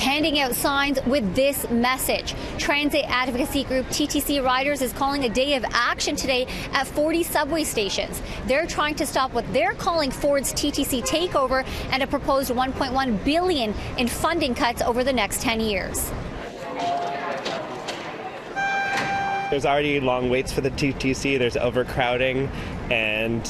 handing out signs with this message. Transit advocacy group TTCriders is calling a day of action today at 40 subway stations. They're trying to stop what they're calling Ford's TTC takeover and a proposed $1.1 billion in funding cuts over the next 10 years. There's already long waits for the TTC, there's overcrowding, and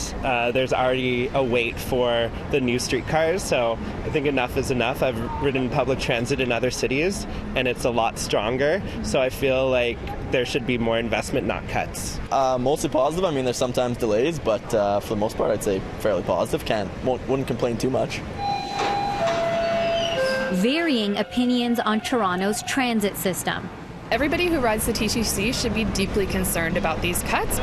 there's already a wait for the new streetcars, so I think enough is enough. I've ridden public transit in other cities, and it's a lot stronger, so I feel like there should be more investment, not cuts. Mostly positive. I mean, there's sometimes delays, but for the most part, I'd say fairly positive. Wouldn't complain too much. Varying opinions on Toronto's transit system. Everybody who rides the TTC should be deeply concerned about these cuts.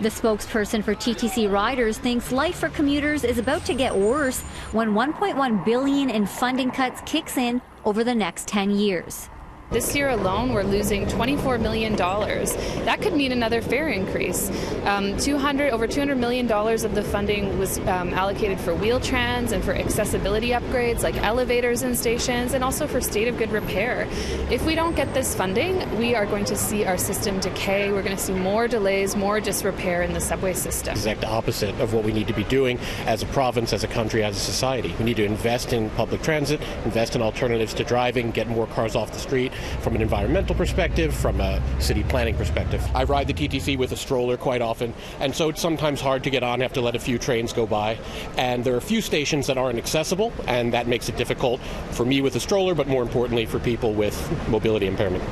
The spokesperson for TTCriders thinks life for commuters is about to get worse when $1.1 billion in funding cuts kicks in over the next 10 years. This year alone, we're losing $24 million. That could mean another fare increase. Over $200 million of the funding was allocated for wheel-trans and for accessibility upgrades like elevators in stations, and also for state of good repair. If we don't get this funding, we are going to see our system decay. We're going to see more delays, more disrepair in the subway system. Exact opposite of what we need to be doing as a province, as a country, as a society. We need to invest in public transit, invest in alternatives to driving, get more cars off the street, from an environmental perspective, from a city planning perspective. I ride the TTC with a stroller quite often, and so it's sometimes hard to get on. I have to let a few trains go by, and there are a few stations that aren't accessible, and that makes it difficult for me with a stroller, but more importantly for people with mobility impairment.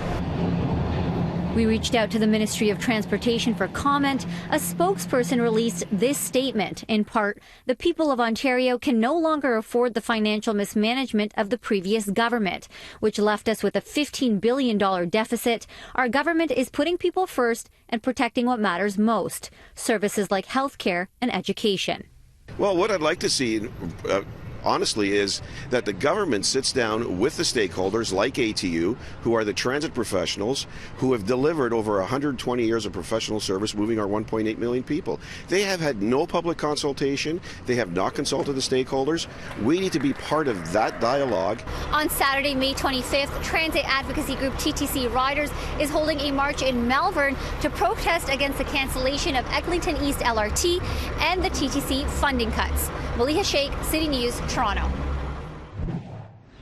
We reached out to the Ministry of Transportation for comment. A spokesperson released this statement. In part, the people of Ontario can no longer afford the financial mismanagement of the previous government, which left us with a $15 billion deficit. Our government is putting people first and protecting what matters most, services like healthcare and education. Well, what I'd like to see, honestly, is that the government sits down with the stakeholders like ATU, who are the transit professionals, who have delivered over 120 years of professional service moving our 1.8 million people. They have had no public consultation. They have not consulted the stakeholders. We need to be part of that dialogue. On Saturday, May 25th, transit advocacy group TTCriders is holding a march in Melbourne to protest against the cancellation of Eglinton East LRT and the TTC funding cuts. Maliha Sheikh, City News, Toronto.